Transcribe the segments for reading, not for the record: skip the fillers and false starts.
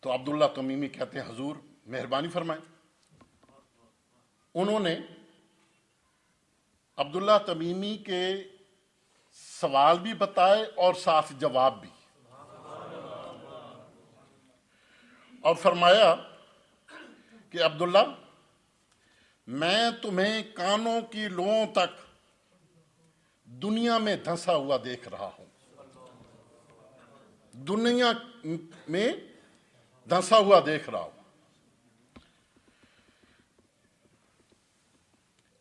تو عبداللہ تمیمی کہتے ہیں حضور مہربانی فرمائیں۔ انہوں نے عبداللہ تمیمی کے سوال بھی بتائے اور ساتھ جواب بھی، اور فرمایا کہ عبداللہ میں تمہیں کانوں کی لوؤں تک دنیا میں دھنسا ہوا دیکھ رہا ہوں، دنیا میں دھنسا ہوا دیکھ رہا ہوں۔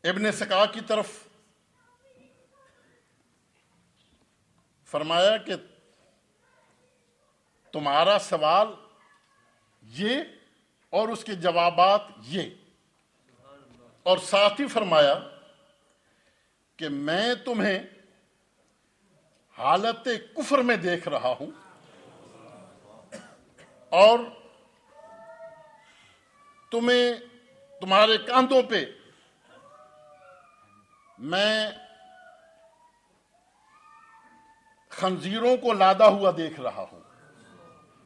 ابن سکا کی طرف فرمایا کہ تمہارا سوال یہ اور اس کے جوابات یہ، اور ساتھ ہی فرمایا کہ میں تمہیں حالت کفر میں دیکھ رہا ہوں اور تمہارے کاندھوں پہ میں خنزیروں کو لادا ہوا دیکھ رہا ہوں،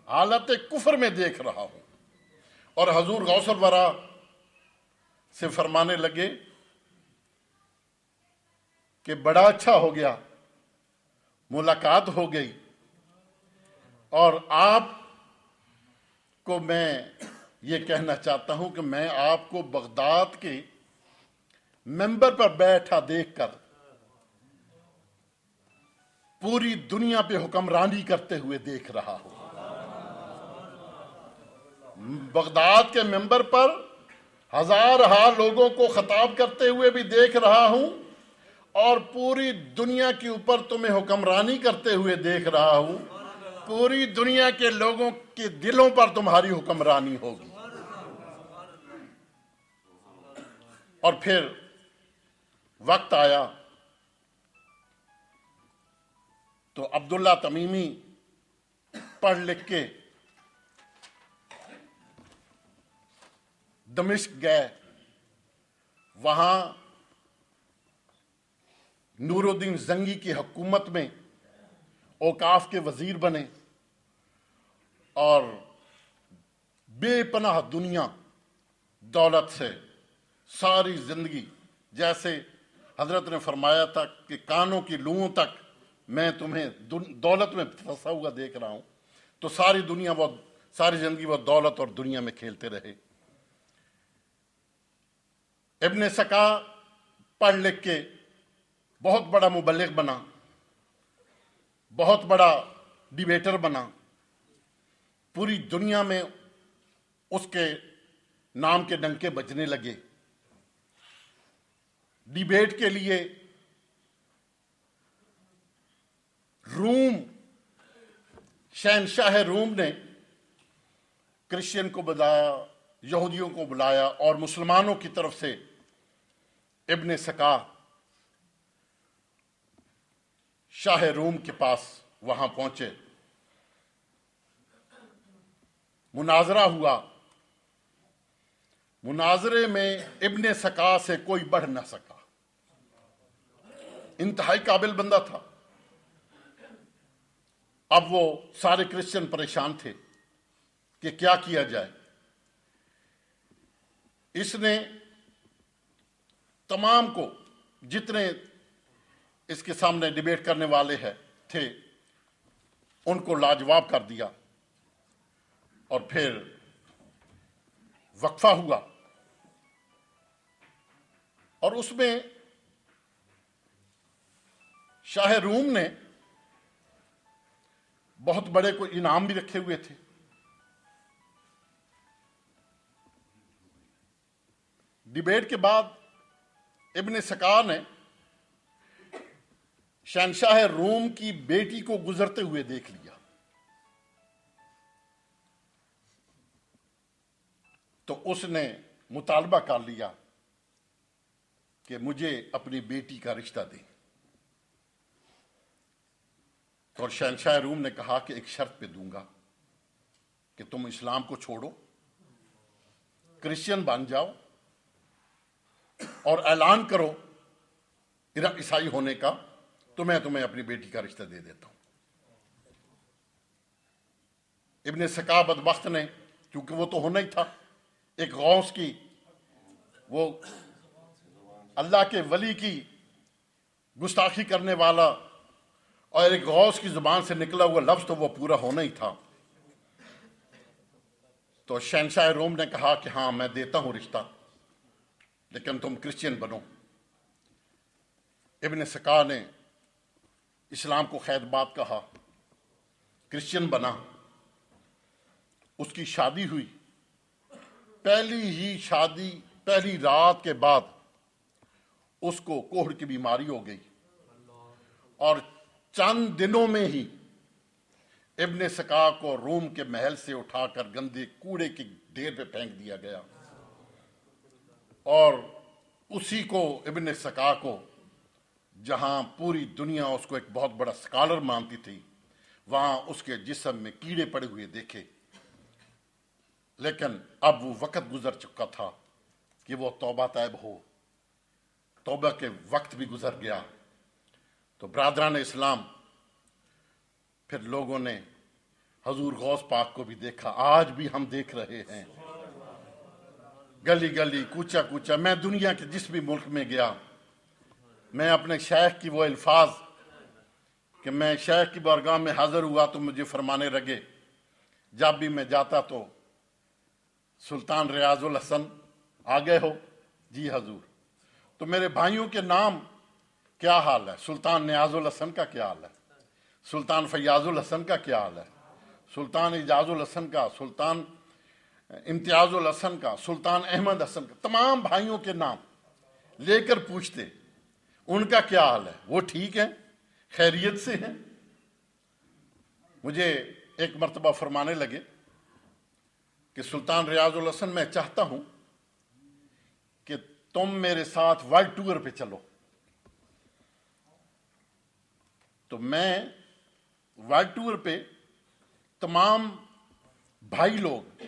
حالت کفر میں دیکھ رہا ہوں۔ اور حضور غوث الورا سے فرمانے لگے کہ بڑا اچھا ہو گیا، ملاقات ہو گئی، اور آپ کو میں یہ کہنا چاہتا ہوں کہ میں آپ کو بغداد کے ممبر پر بیٹھا دیکھ کر پوری دنیا پہ حکمرانی کرتے ہوئے دیکھ رہا ہوں۔ بغداد کے ممبر پر ہزارہا لوگوں کو خطاب کرتے ہوئے بھی دیکھ رہا ہوں، اور پوری دنیا کے اوپر تمہیں حکمرانی کرتے ہوئے دیکھ رہا ہوں۔ پوری دنیا کے لوگوں کے دلوں پر تمہاری حکمرانی ہوگی۔ اور پھر وقت آیا تو عبداللہ تمیمی پڑھ لکھ کے دمشق گئے، وہاں نور الدین زنگی کی حکومت میں اوقاف کے وزیر بنے، اور بے پناہ دنیا دولت سے ساری زندگی، جیسے حضرت نے فرمایا تھا کہ کانوں کی لوؤں تک میں تمہیں دولت میں پھنسا ہوا دیکھ رہا ہوں، تو ساری زندگی وہ دولت اور دنیا میں کھیلتے رہے۔ ابن سکا پڑھ لکھ کے بہت بڑا مبلغ بنا، بہت بڑا ڈیبیٹر بنا، پوری دنیا میں اس کے نام کے ڈنکے بجنے لگے۔ ڈیبیٹ کے لیے شہنشاہ روم نے کرسچین کو بلایا، یہودیوں کو بلایا، اور مسلمانوں کی طرف سے ابن سکا شاہ روم کے پاس وہاں پہنچے، مناظرہ ہوا۔ مناظرے میں ابن سکا سے کوئی بڑھ نہ سکا، انتہائی قابل بندہ تھا۔ اب وہ سارے کرسچن پریشان تھے کہ کیا کیا جائے۔ اس نے تمام کو، جتنے اس کے سامنے ڈیبیٹ کرنے والے تھے، ان کو لاجواب کر دیا، اور پھر وقفہ ہوا، اور اس میں شاہ روم نے بہت بڑے کوئی انعام بھی رکھے ہوئے تھے۔ ڈیبیٹ کے بعد ابن سکا نے شہنشاہ روم کی بیٹی کو گزرتے ہوئے دیکھ لیا، تو اس نے مطالبہ کر لیا کہ مجھے اپنی بیٹی کا رشتہ دیں۔ اور شہنشاہ روم نے کہا کہ ایک شرط پہ دوں گا کہ تم اسلام کو چھوڑو، کرسچین بن جاؤ، اور اعلان کرو عیسائی ہونے کا، تو میں تمہیں اپنی بیٹی کا رشتہ دے دیتا ہوں۔ ابن سکا بدبخت نے کیونکہ وہ تو ہونا ہی تھا، ایک غوث کی، وہ اللہ کے ولی کی گستاخی کرنے والا اور ایک غوث کی زبان سے نکلا ہوا لفظ تو وہ پورا ہونا ہی تھا۔ تو شہنشاہ روم نے کہا کہ ہاں میں دیتا ہوں رشتہ، لیکن تم کرسچین بنو۔ ابن سکا نے اسلام کو خیر بات کہا، کرسچین بنا، اس کی شادی ہوئی۔ پہلی ہی شادی، پہلی رات کے بعد اس کو کوہڑ کی بیماری ہو گئی، اور چند دنوں میں ہی ابن سکا کو روم کے محل سے اٹھا کر گندے کوڑے کے ڈھیر پہ پھینک دیا گیا، اور اسی کو ابن سکا کو، جہاں پوری دنیا اس کو ایک بہت بڑا سکالر مانتی تھی، وہاں اس کے جسم میں کیڑے پڑے ہوئے دیکھے۔ لیکن اب وہ وقت گزر چکا تھا کہ وہ توبہ طیب ہو، توبہ کے وقت بھی گزر گیا۔ تو برادران اسلام، پھر لوگوں نے حضور غوث پاک کو بھی دیکھا، آج بھی ہم دیکھ رہے ہیں، گلی گلی، کوچہ کوچہ۔ میں دنیا کے جس بھی ملک میں گیا، میں اپنے شیخ کی وہ الفاظ کہ میں شیخ کی بارگاہ میں حاضر ہوا تو مجھے فرمانے لگے، جب بھی میں جاتا تو سلطان ریاض الحسن آ گئے ہو؟ جی حضور۔ تو میرے بھائیوں کے نام کیا حال ہے؟ سلطان نیاز الحسن کا کیا حال ہے؟ سلطان فیاض الحسن کا کیا حال ہے؟ سلطان اعجاز الحسن کا، سلطان امتیاز الحسن کا، سلطان احمد حسن کا، تمام بھائیوں کے نام لے کر پوچھتے ان کا کیا حال ہے، وہ ٹھیک ہیں، خیریت سے ہیں؟ مجھے ایک مرتبہ فرمانے لگے کہ سلطان ریاض الحسن، میں چاہتا ہوں کہ تم میرے ساتھ ورلڈ ٹور پہ چلو۔ تو میں ورلڈ ٹور پہ تمام بھائی لوگ،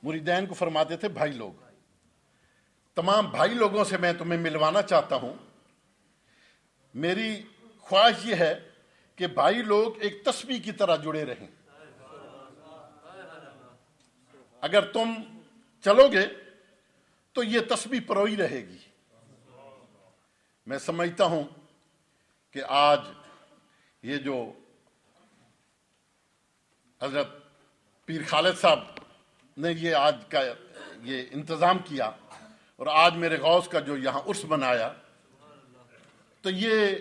مریدین کو فرماتے تھے بھائی لوگ، تمام بھائی لوگوں سے میں تمہیں ملوانا چاہتا ہوں۔ میری خواہش یہ ہے کہ بھائی لوگ ایک تسبیح کی طرح جڑے رہیں۔ اگر تم چلو گے تو یہ تسبیح پروئی رہے گی۔ میں سمجھتا ہوں کہ آج یہ جو حضرت پیر خالد صاحب نے یہ آج کا یہ انتظام کیا، اور آج میرے غوث کا جو یہاں عرس بنایا، تو یہ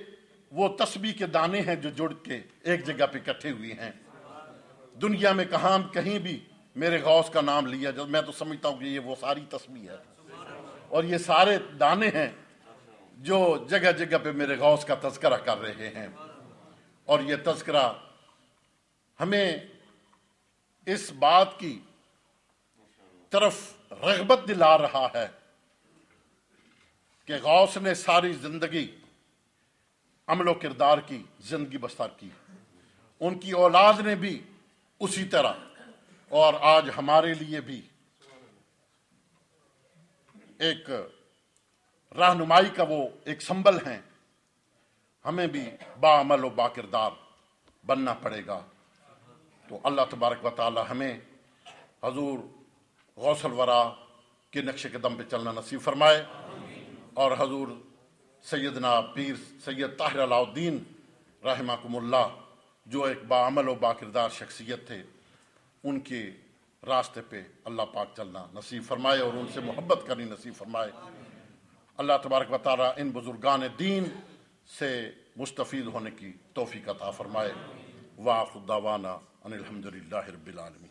وہ تسبیح کے دانے ہیں جو جڑ کے ایک جگہ پہ اکٹھے ہوئے ہیں۔ دنیا میں کہیں بھی میرے غوث کا نام لیا جب، میں تو سمجھتا ہوں کہ یہ وہ ساری تسبیح ہے، اور یہ سارے دانے ہیں جو جگہ جگہ پہ میرے غوث کا تذکرہ کر رہے ہیں، اور یہ تذکرہ ہمیں اس بات کی طرف رغبت دلا رہا ہے کہ غوث نے ساری زندگی عمل و کردار کی زندگی بسر کی، ان کی اولاد نے بھی اسی طرح، اور آج ہمارے لیے بھی ایک رہنمائی کا وہ ایک سمبل ہیں۔ ہمیں بھی باعمل و با کردار بننا پڑے گا۔ تو اللہ تبارک و تعالی ہمیں حضور غوث الورا کے نقش قدم پہ چلنا نصیب فرمائے، اور حضور سیدنا پیر سید طاہر علاء الدین رحمکم اللہ، جو ایک باعمل و با کردار شخصیت تھے، ان کے راستے پہ اللہ پاک چلنا نصیب فرمائے اور ان سے محبت کرنی نصیب فرمائے۔ اللہ تبارک و تعالیٰ ان بزرگان دین سے مستفید ہونے کی توفیق عطا فرمائے۔ وآخر دعوانا ان الحمدللہ رب العالمین۔